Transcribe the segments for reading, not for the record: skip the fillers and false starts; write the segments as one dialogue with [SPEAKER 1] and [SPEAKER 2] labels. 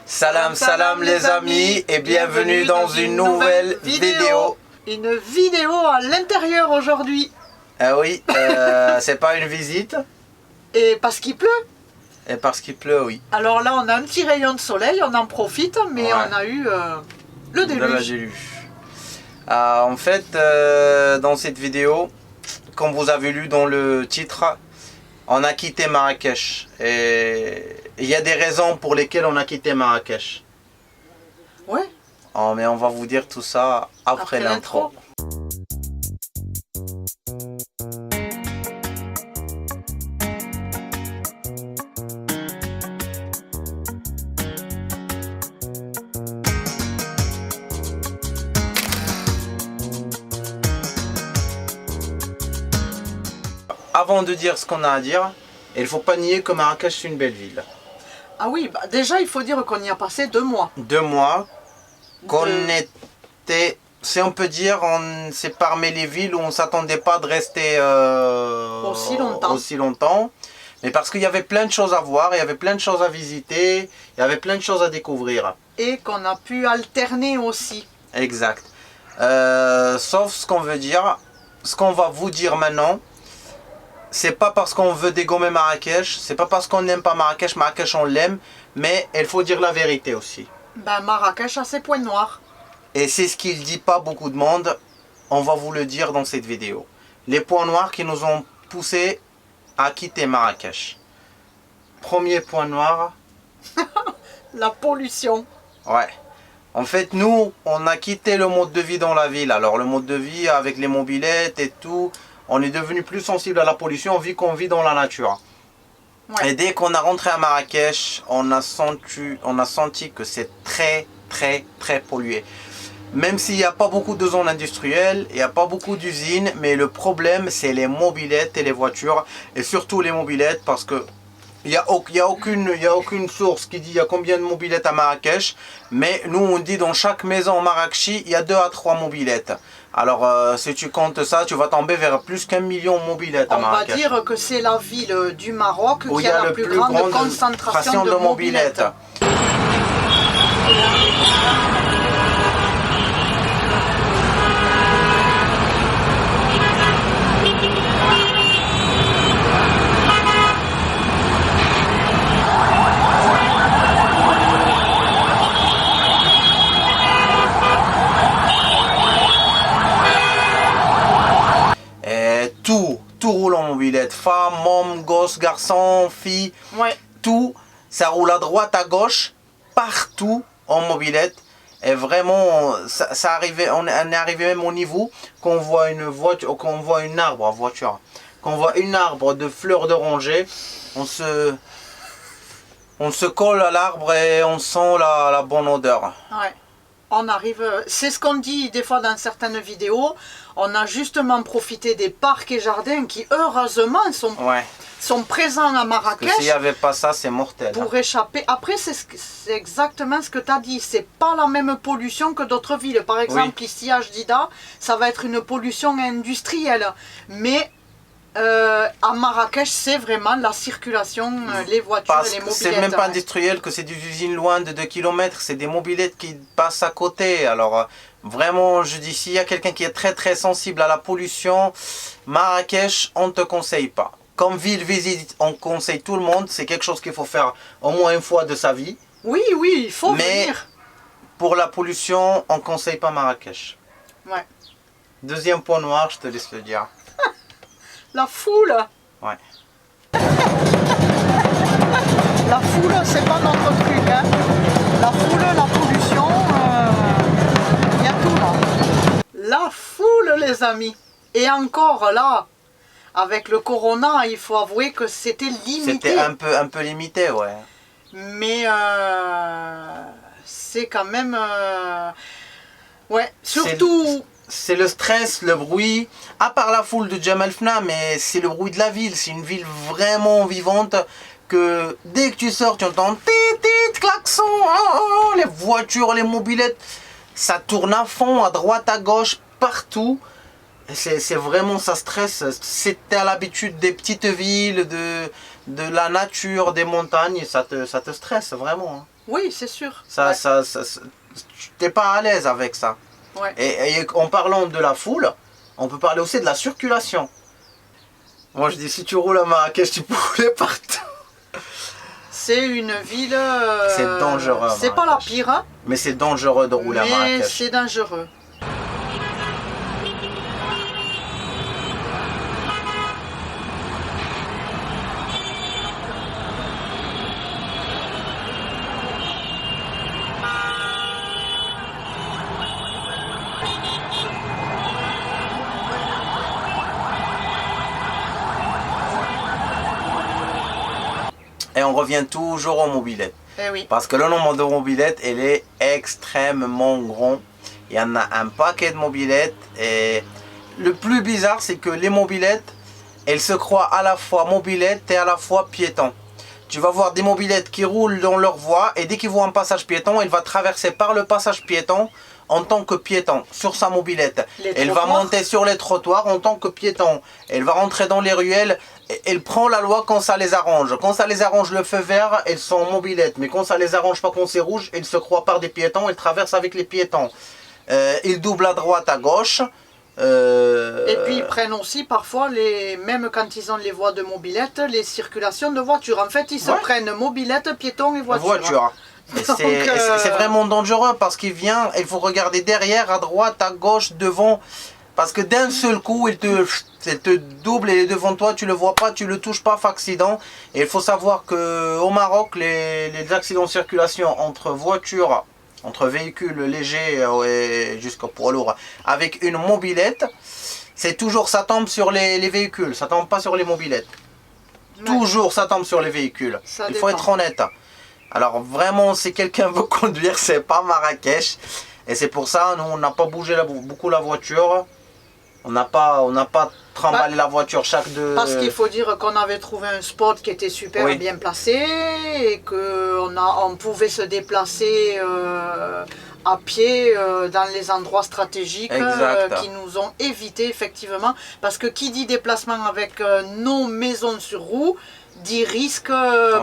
[SPEAKER 1] Salam salam les amis et bienvenue dans une nouvelle vidéo.
[SPEAKER 2] Une vidéo à l'intérieur aujourd'hui.
[SPEAKER 1] Oui, c'est pas une visite.
[SPEAKER 2] Et parce qu'il pleut.
[SPEAKER 1] Et parce qu'il pleut, oui.
[SPEAKER 2] Alors là on a un petit rayon de soleil, on en profite, mais
[SPEAKER 1] ouais.
[SPEAKER 2] On a eu le déluge.
[SPEAKER 1] De la déluge. En fait, dans cette vidéo, comme vous avez lu dans le titre, on a quitté Marrakech. Et il y a des raisons pour lesquelles on a quitté Marrakech.
[SPEAKER 2] Ouais.
[SPEAKER 1] Oh, mais on va vous dire tout ça après l'intro. Avant de dire ce qu'on a à dire, il ne faut pas nier que Marrakech c'est une belle ville.
[SPEAKER 2] Ah oui, bah déjà il faut dire qu'on y a passé 2 mois.
[SPEAKER 1] 2 mois, qu'on était, si on peut dire, c'est parmi les villes où on ne s'attendait pas de rester aussi longtemps. Mais parce qu'il y avait plein de choses à voir, il y avait plein de choses à visiter, il y avait plein de choses à découvrir.
[SPEAKER 2] Et qu'on a pu alterner aussi.
[SPEAKER 1] Exact. Sauf ce qu'on veut dire, ce qu'on va vous dire maintenant, c'est pas parce qu'on veut dégommer Marrakech, c'est pas parce qu'on n'aime pas Marrakech, Marrakech on l'aime, mais il faut dire la vérité aussi.
[SPEAKER 2] Ben Marrakech a ses points noirs.
[SPEAKER 1] Et c'est ce qu'il dit pas beaucoup de monde, on va vous le dire dans cette vidéo. Les points noirs qui nous ont poussé à quitter Marrakech. Premier point noir.
[SPEAKER 2] La pollution.
[SPEAKER 1] Ouais. En fait, nous, on a quitté le mode de vie dans la ville. Alors, le mode de vie avec les mobylettes et tout, on est devenu plus sensible à la pollution vu qu'on vit dans la nature. Ouais. Et dès qu'on a rentré à Marrakech, on a senti que c'est très pollué. Même s'il n'y a pas beaucoup de zones industrielles, il n'y a pas beaucoup d'usines, mais le problème c'est les mobylettes et les voitures, et surtout les mobylettes parce que il n'y a aucune source qui dit il y a combien de mobylettes à Marrakech, mais nous on dit dans chaque maison marrakchi il y a 2 à 3 mobylettes. Alors si tu comptes ça, tu vas tomber vers plus qu'1 million de mobylettes à Marrakech.
[SPEAKER 2] On va dire que c'est la ville du Maroc qui a la plus grande concentration de mobylettes.
[SPEAKER 1] Tout roule en mobilette, femmes, hommes, gosses, garçons, filles,
[SPEAKER 2] ouais.
[SPEAKER 1] Tout, ça roule à droite, à gauche, partout en mobilette. Et vraiment, on est arrivé même au niveau qu'on voit une voiture, qu'on voit une arbre en voiture, qu'on voit une arbre de fleurs d'oranger, on se colle à l'arbre et on sent la bonne odeur.
[SPEAKER 2] Ouais. On arrive, c'est ce qu'on dit des fois dans certaines vidéos, on a justement profité des parcs et jardins qui heureusement sont présents à Marrakech.
[SPEAKER 1] Parce que s'il n'y avait pas ça, c'est mortel.
[SPEAKER 2] Pour échapper. Après, c'est exactement ce que tu as dit, c'est pas la même pollution que d'autres villes. Par exemple, ici à Jdida, ça va être une pollution industrielle. Mais à Marrakech, c'est vraiment la circulation, les voitures et les mobylettes.
[SPEAKER 1] C'est même pas industriel, que c'est des usines loin de 2 km, c'est des mobylettes qui passent à côté. Alors vraiment, je dis, s'il y a quelqu'un qui est très sensible à la pollution, Marrakech, on ne te conseille pas. Comme ville visite, on conseille tout le monde, c'est quelque chose qu'il faut faire au moins une fois de sa vie.
[SPEAKER 2] Oui, il faut venir.
[SPEAKER 1] Pour la pollution, on ne conseille pas Marrakech.
[SPEAKER 2] Ouais.
[SPEAKER 1] Deuxième point noir, je te laisse le dire.
[SPEAKER 2] La foule.
[SPEAKER 1] Ouais.
[SPEAKER 2] La foule, c'est pas notre truc. Hein. La foule, la pollution, il y a tout là. La foule, les amis. Et encore là, avec le corona, il faut avouer que c'était limité.
[SPEAKER 1] C'était un peu limité, ouais.
[SPEAKER 2] Mais c'est quand même... ouais, surtout...
[SPEAKER 1] C'est le stress, le bruit, à part la foule de Jemaa el-Fna, mais c'est le bruit de la ville. C'est une ville vraiment vivante que dès que tu sors, tu entends tit, klaxon, les voitures, les mobylettes. Ça tourne à fond, à droite, à gauche, partout. C'est vraiment, ça stresse. Si tu à l'habitude des petites villes, de la nature, des montagnes, ça te stresse vraiment.
[SPEAKER 2] Oui, c'est sûr.
[SPEAKER 1] Tu n'es pas à l'aise avec ça.
[SPEAKER 2] Ouais.
[SPEAKER 1] Et en parlant de la foule, on peut parler aussi de la circulation. Moi je dis, si tu roules à Marrakech, tu peux rouler partout.
[SPEAKER 2] C'est une ville...
[SPEAKER 1] c'est dangereux.
[SPEAKER 2] C'est pas la pire, hein,
[SPEAKER 1] mais c'est dangereux de rouler à Marrakech.
[SPEAKER 2] Mais c'est dangereux.
[SPEAKER 1] Et on revient toujours aux mobylettes.
[SPEAKER 2] Eh oui.
[SPEAKER 1] Parce que le nombre de mobylettes, il est extrêmement grand. Il y en a un paquet de mobylettes. Et le plus bizarre, c'est que les mobylettes, elles se croient à la fois mobylettes et à la fois piétons. Tu vas voir des mobylettes qui roulent dans leur voie et dès qu'ils voient un passage piéton, elle va traverser par le passage piéton en tant que piéton sur sa mobylette. Elle va monter sur les trottoirs en tant que piéton. Elle va rentrer dans les ruelles. Elle prend la loi quand ça les arrange. Quand ça les arrange le feu vert, elles sont en mobilette. Mais quand ça les arrange pas, quand c'est rouge, elles se croient par des piétons. Elles traversent avec les piétons. Ils doublent à droite, à gauche.
[SPEAKER 2] Et puis ils prennent aussi parfois, même quand ils ont les voies de mobilette, les circulations de voitures. En fait, ils se prennent mobilette, piétons et voitures.
[SPEAKER 1] C'est vraiment dangereux parce qu'il faut regarder derrière, à droite, à gauche, devant. Parce que d'un seul coup, il te double et devant toi, tu le vois pas, tu le touches pas, fait accident. Et il faut savoir qu'au Maroc, les accidents de circulation entre voitures, entre véhicules légers et jusqu'au poids lourd, avec une mobilette, c'est toujours, ça tombe sur les véhicules, ça tombe pas sur les mobilettes. Ouais. Toujours ça tombe sur les véhicules. Il faut être honnête. Alors vraiment, si quelqu'un veut conduire, c'est pas Marrakech. Et c'est pour ça, nous, on n'a pas bougé beaucoup la voiture. On n'a pas trimballé la voiture chaque deux...
[SPEAKER 2] Parce qu'il faut dire qu'on avait trouvé un spot qui était super bien placé et qu'on pouvait se déplacer à pied dans les endroits stratégiques qui nous ont évité effectivement. Parce que qui dit déplacement avec nos maisons sur roues, dit risque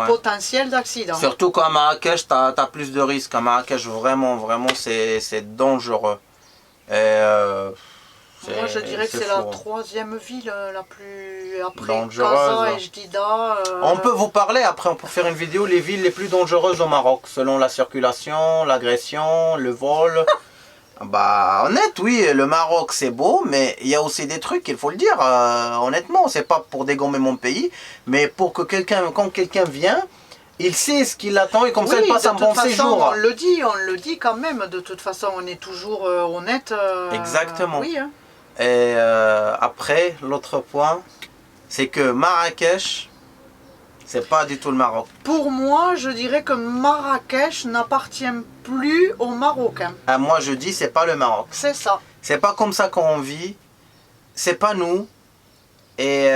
[SPEAKER 2] potentiel d'accident.
[SPEAKER 1] Surtout qu'à Marrakech, tu as plus de risques. À Marrakech, vraiment, c'est dangereux.
[SPEAKER 2] Moi, je dirais que c'est la troisième ville la plus... Après
[SPEAKER 1] dangereuse.
[SPEAKER 2] Casa et Jdida.
[SPEAKER 1] On peut vous parler, après on peut faire une vidéo, les villes les plus dangereuses au Maroc, selon la circulation, l'agression, le vol. Bah, honnête, oui, le Maroc c'est beau, mais il y a aussi des trucs, il faut le dire, honnêtement, c'est pas pour dégommer mon pays, mais pour que quand quelqu'un vient, il sait ce qu'il attend et comme ça il passe un bon séjour.
[SPEAKER 2] On le dit quand même, de toute façon on est toujours honnête.
[SPEAKER 1] Exactement.
[SPEAKER 2] Oui, hein.
[SPEAKER 1] Et après, l'autre point, c'est que Marrakech, c'est pas du tout le Maroc.
[SPEAKER 2] Pour moi, je dirais que Marrakech n'appartient plus aux Marocains.
[SPEAKER 1] Moi, je dis, c'est pas le Maroc.
[SPEAKER 2] C'est ça.
[SPEAKER 1] C'est pas comme ça qu'on vit. C'est pas nous. Et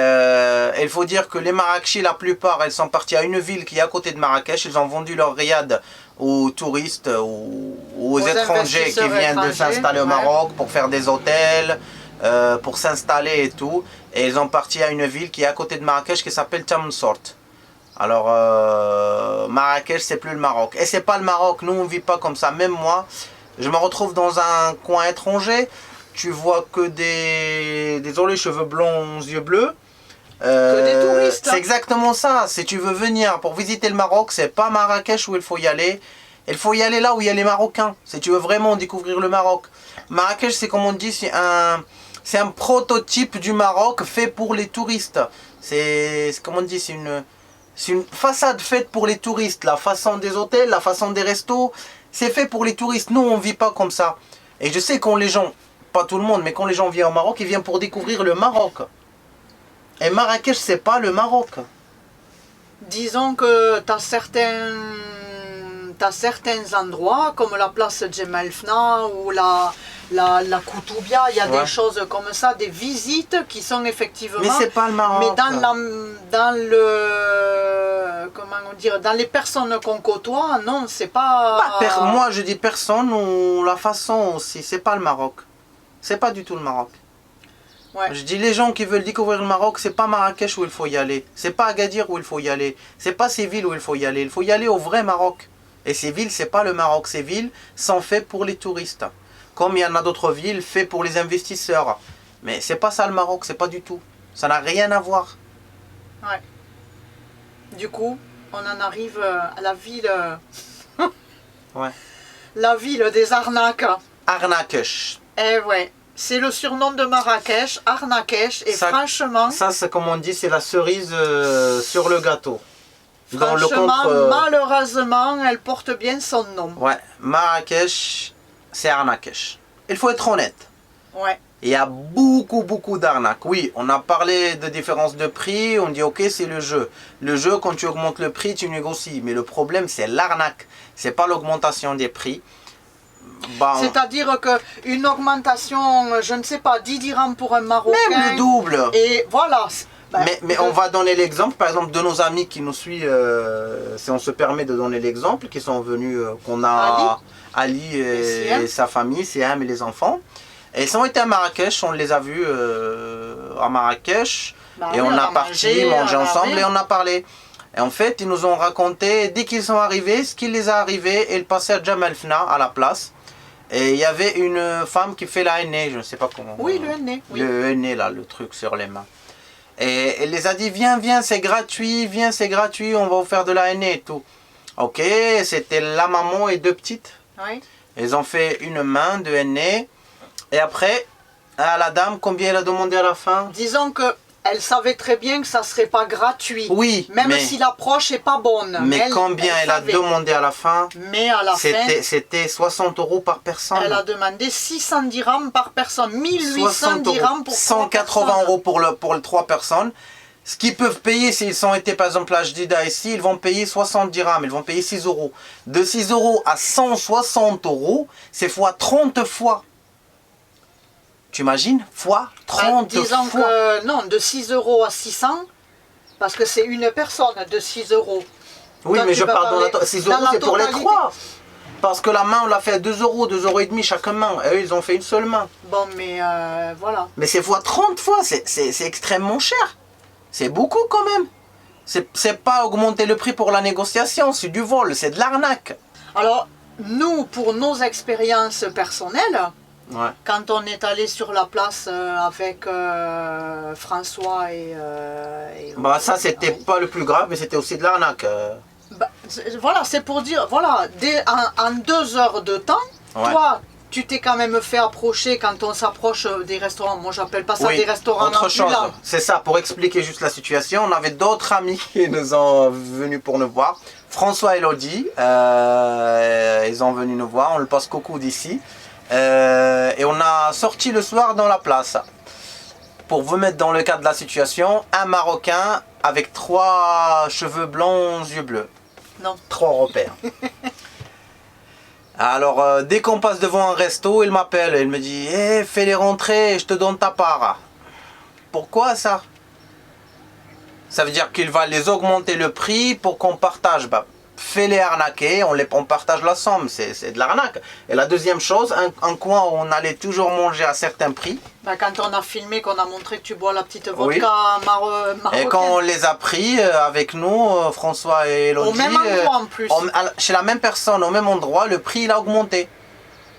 [SPEAKER 1] il faut dire que les Marrakechis, la plupart, elles sont parties à une ville qui est à côté de Marrakech. Ils ont vendu leur riad aux touristes, aux étrangers qui viennent de s'installer au Maroc pour faire des hôtels, pour s'installer et tout. Et ils ont parti à une ville qui est à côté de Marrakech qui s'appelle Tamensort. Alors, Marrakech, c'est plus le Maroc. Et c'est pas le Maroc, nous on vit pas comme ça. Même moi, je me retrouve dans un coin étranger. Tu vois que désolé, cheveux blonds, yeux bleus.
[SPEAKER 2] Que des touristes.
[SPEAKER 1] C'est exactement ça. Si tu veux venir pour visiter le Maroc, c'est pas Marrakech où il faut y aller. Il faut y aller là où il y a les Marocains. Si tu veux vraiment découvrir le Maroc. Marrakech, c'est comme on dit, c'est un prototype du Maroc fait pour les touristes. C'est comme on dit, c'est une façade faite pour les touristes. La façon des hôtels, la façon des restos, c'est fait pour les touristes. Nous, on vit pas comme ça. Et je sais quand les gens, pas tout le monde, mais quand les gens viennent au Maroc, ils viennent pour découvrir le Maroc. Et Marrakech, c'est pas le Maroc.
[SPEAKER 2] Disons que tu as certains endroits, comme la place Jemaa el-Fna ou la Koutoubia, il y a des choses comme ça, des visites qui sont effectivement...
[SPEAKER 1] Mais c'est pas le Maroc.
[SPEAKER 2] Mais dans les personnes qu'on côtoie, non, c'est pas...
[SPEAKER 1] Moi, je dis personne ou la façon aussi, c'est pas le Maroc. C'est pas du tout le Maroc. Ouais. Je dis les gens qui veulent découvrir le Maroc, c'est pas Marrakech où il faut y aller. C'est pas Agadir où il faut y aller. C'est pas ces villes où il faut y aller. Il faut y aller au vrai Maroc. Et ces villes, c'est pas le Maroc. Ces villes sont faites pour les touristes. Comme il y en a d'autres villes faites pour les investisseurs. Mais c'est pas ça le Maroc, c'est pas du tout. Ça n'a rien à voir.
[SPEAKER 2] Ouais. Du coup, on en arrive à la ville...
[SPEAKER 1] Ouais.
[SPEAKER 2] La ville des arnaques.
[SPEAKER 1] Arnakech.
[SPEAKER 2] Eh ouais, c'est le surnom de Marrakech, Arnakech, et
[SPEAKER 1] Ça,
[SPEAKER 2] franchement...
[SPEAKER 1] Ça, c'est comme on dit, c'est la cerise sur le gâteau. Dans le
[SPEAKER 2] Franchement,
[SPEAKER 1] contre,
[SPEAKER 2] malheureusement, elle porte bien son nom.
[SPEAKER 1] ouais, Marrakech, c'est Arnakech. Il faut être honnête.
[SPEAKER 2] Ouais.
[SPEAKER 1] Il y a beaucoup d'arnaques. Oui, on a parlé de différence de prix, on dit ok, c'est le jeu. Le jeu, quand tu augmentes le prix, tu négocies. Mais le problème, c'est l'arnaque. C'est pas l'augmentation des prix. Bah,
[SPEAKER 2] C'est-à-dire qu'une augmentation, je ne sais pas, 10 dirhams pour un Marocain...
[SPEAKER 1] même le double.
[SPEAKER 2] Et voilà.
[SPEAKER 1] Mais on va donner l'exemple, par exemple, de nos amis qui nous suivent, si on se permet de donner l'exemple, qui sont venus, qu'on a Ali et sa famille, Siam et les enfants. Et ils ont été à Marrakech, on les a vus à Marrakech, et on a parti manger ensemble et on a parlé. Et en fait, ils nous ont raconté, dès qu'ils sont arrivés, ce qui les a arrivés, et ils passaient à Jemaa Fna, à la place. Et il y avait une femme qui fait la henné, je ne sais pas comment.
[SPEAKER 2] Oui, le henné. Oui.
[SPEAKER 1] Le henné, là, le truc sur les mains. Et elle les a dit, viens, c'est gratuit, on va vous faire de la henné et tout. Ok, c'était la maman et 2 petites.
[SPEAKER 2] Oui.
[SPEAKER 1] Ils ont fait une main de henné. Et après, à la dame, combien elle a demandé à la fin?
[SPEAKER 2] Disons que elle savait très bien que ça ne serait pas gratuit.
[SPEAKER 1] Oui,
[SPEAKER 2] même si l'approche n'est pas bonne.
[SPEAKER 1] Mais combien elle a demandé à la fin?
[SPEAKER 2] Mais à la fin,
[SPEAKER 1] c'était 60 € par personne.
[SPEAKER 2] Elle a demandé 600 dirhams par personne, 1800 dirhams pour
[SPEAKER 1] 180 € pour les 3 personnes. Ce qu'ils peuvent payer, s'ils ont été par exemple à Jdida ici, ils vont payer 60 dirhams, ils vont payer 6 €. De 6 € à 160 €, c'est fois 30 fois. Tu imagines? Fois 30
[SPEAKER 2] disons
[SPEAKER 1] fois.
[SPEAKER 2] Que non, de 6 € à 600, parce que c'est une personne de 6 €.
[SPEAKER 1] Oui,
[SPEAKER 2] Toi,
[SPEAKER 1] mais je parle dans la 6 € c'est pour les 3. Parce que la main, on l'a fait à 2 €, 2 € et demi chaque main. Et eux, ils ont fait une seule main.
[SPEAKER 2] Bon, mais voilà.
[SPEAKER 1] Mais c'est fois 30 fois, c'est extrêmement cher. C'est beaucoup quand même. C'est pas augmenter le prix pour la négociation, c'est du vol, c'est de l'arnaque.
[SPEAKER 2] Alors, nous, pour nos expériences personnelles,
[SPEAKER 1] ouais.
[SPEAKER 2] Quand on est allé sur la place avec François et
[SPEAKER 1] bah ça, c'était pas le plus grave, mais c'était aussi de l'arnaque.
[SPEAKER 2] Bah, voilà, c'est pour dire, voilà, en 2 heures de temps,
[SPEAKER 1] ouais.
[SPEAKER 2] Toi, tu t'es quand même fait approcher quand on s'approche des restaurants. Moi, j'appelle pas ça des restaurants
[SPEAKER 1] autre chose. C'est ça, pour expliquer juste la situation, on avait d'autres amis qui nous ont venus pour nous voir. François et Elodie, ils ont venu nous voir, on le passe coucou d'ici. Et on a sorti le soir dans la place. Pour vous mettre dans le cadre de la situation, un Marocain avec 3 cheveux blonds, yeux bleus.
[SPEAKER 2] Non.
[SPEAKER 1] 3 Européens. Alors, dès qu'on passe devant un resto, il m'appelle. Il me dit, hey, fais-les rentrer, je te donne ta part. Pourquoi ça? Ça veut dire qu'il va les augmenter le prix pour qu'on partage. Bah, fais-les arnaquer, on partage la somme, c'est de l'arnaque. Et la deuxième chose, un coin où on allait toujours manger à certains prix.
[SPEAKER 2] Bah, quand on a filmé, qu'on a montré que tu bois la petite vodka marocaine.
[SPEAKER 1] Et quand on les a pris avec nous, François et Elodie,
[SPEAKER 2] au même endroit en plus.
[SPEAKER 1] Chez la même personne, au même endroit, le prix il a augmenté.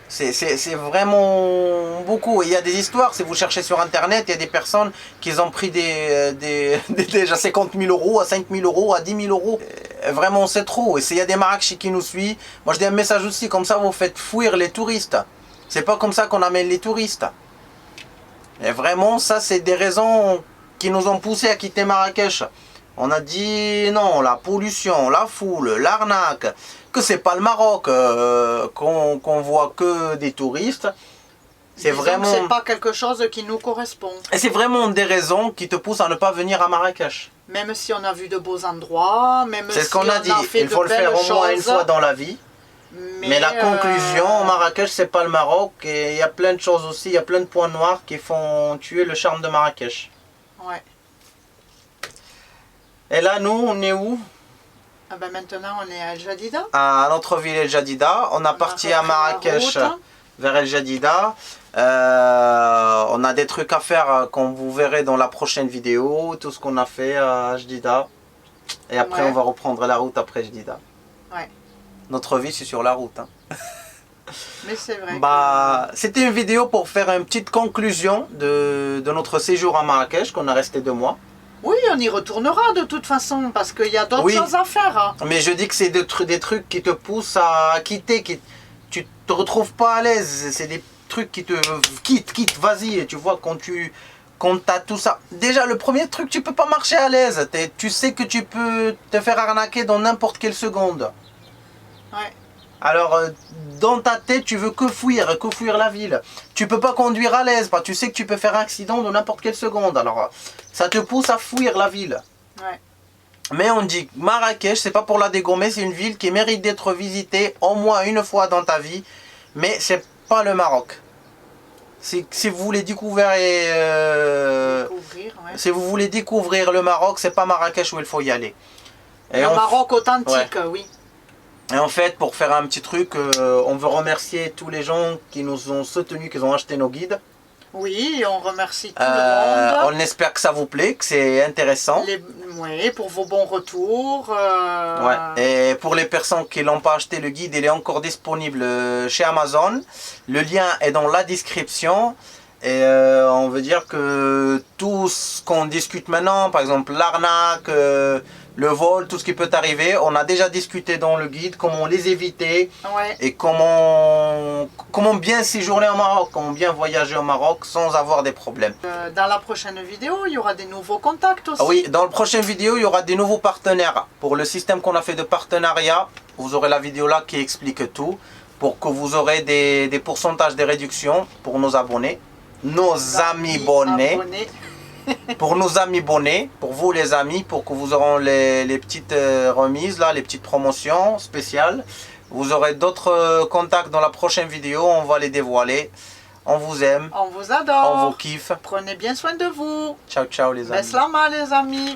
[SPEAKER 1] C'est vraiment beaucoup. Il y a des histoires, si vous cherchez sur internet, il y a des personnes qui ont pris déjà 50 000 € à 5 000 € à 10 000 €. Vraiment c'est trop. Et s'il y a des Marrakechis qui nous suivent, moi je dis un message aussi, comme ça vous faites fuir les touristes. C'est pas comme ça qu'on amène les touristes. Et vraiment ça c'est des raisons qui nous ont poussé à quitter Marrakech. On a dit non, la pollution, la foule, l'arnaque, que c'est pas le Maroc, qu'on voit que des touristes. C'est vraiment.
[SPEAKER 2] C'est pas quelque chose qui nous correspond.
[SPEAKER 1] Et c'est vraiment des raisons qui te poussent à ne pas venir à Marrakech.
[SPEAKER 2] Même si on a vu de beaux endroits, même si
[SPEAKER 1] c'est ce qu'on a dit. Il faut le faire au moins une fois dans la vie. Mais la conclusion, Marrakech c'est pas le Maroc. Et il y a plein de choses aussi, il y a plein de points noirs qui font tuer le charme de Marrakech.
[SPEAKER 2] Ouais.
[SPEAKER 1] Et là, nous, on est où?
[SPEAKER 2] Ah ben maintenant, on est à El Jadida.
[SPEAKER 1] À notre ville El Jadida. On a parti à Marrakech vers El Jadida. On a des trucs à faire qu'on vous verrez dans la prochaine vidéo. Tout ce qu'on a fait à Jadida. Et après, on va reprendre la route après Jadida.
[SPEAKER 2] Ouais.
[SPEAKER 1] Notre vie, c'est sur la route. Hein.
[SPEAKER 2] Mais c'est vrai.
[SPEAKER 1] Bah, c'était une vidéo pour faire une petite conclusion de notre séjour à Marrakech, qu'on a resté 2 mois.
[SPEAKER 2] Oui, on y retournera de toute façon, parce qu'il y a d'autres choses à faire. Hein.
[SPEAKER 1] Mais je dis que c'est des trucs qui te poussent à quitter, tu te retrouves pas à l'aise. C'est des trucs qui te quitte, vas-y. Tu vois, quand t'as tout ça. Déjà, le premier truc, tu peux pas marcher à l'aise. Tu sais que tu peux te faire arnaquer dans n'importe quelle seconde.
[SPEAKER 2] Ouais.
[SPEAKER 1] Alors, dans ta tête, tu veux que fuir la ville. Tu peux pas conduire à l'aise, parce que tu sais que tu peux faire un accident dans n'importe quelle seconde. Alors, ça te pousse à fuir la ville.
[SPEAKER 2] Ouais.
[SPEAKER 1] Mais on dit Marrakech, c'est pas pour la dégommer, c'est une ville qui mérite d'être visitée au moins une fois dans ta vie. Mais c'est pas le Maroc. Si vous voulez découvrir si vous voulez découvrir le Maroc, c'est pas Marrakech où il faut y aller.
[SPEAKER 2] Et le Maroc authentique, oui.
[SPEAKER 1] Et en fait, pour faire un petit truc, on veut remercier tous les gens qui nous ont soutenus, qui ont acheté nos guides.
[SPEAKER 2] Oui, on remercie tout le monde.
[SPEAKER 1] On espère que ça vous plaît, que c'est intéressant.
[SPEAKER 2] Oui, pour vos bons retours.
[SPEAKER 1] Ouais. Et pour les personnes qui n'ont pas acheté le guide, il est encore disponible chez Amazon. Le lien est dans la description. Et on veut dire que tout ce qu'on discute maintenant, par exemple l'arnaque, le vol, tout ce qui peut arriver, on a déjà discuté dans le guide, comment les éviter et comment bien séjourner au Maroc, comment bien voyager au Maroc sans avoir des problèmes.
[SPEAKER 2] Dans la prochaine vidéo, il y aura des nouveaux contacts aussi.
[SPEAKER 1] Oui, dans la prochaine vidéo, il y aura des nouveaux partenaires. Pour le système qu'on a fait de partenariat, vous aurez la vidéo là qui explique tout, pour que vous aurez des pourcentages de réduction pour nos abonnés. Nos amis abonnés. Pour nos amis abonnés, pour vous les amis, pour que vous aurez les petites remises, là, les petites promotions spéciales. Vous aurez d'autres contacts dans la prochaine vidéo, on va les dévoiler. On vous aime.
[SPEAKER 2] On vous adore.
[SPEAKER 1] On vous kiffe.
[SPEAKER 2] Prenez bien soin de vous.
[SPEAKER 1] Ciao, ciao les amis.
[SPEAKER 2] Beslama les amis.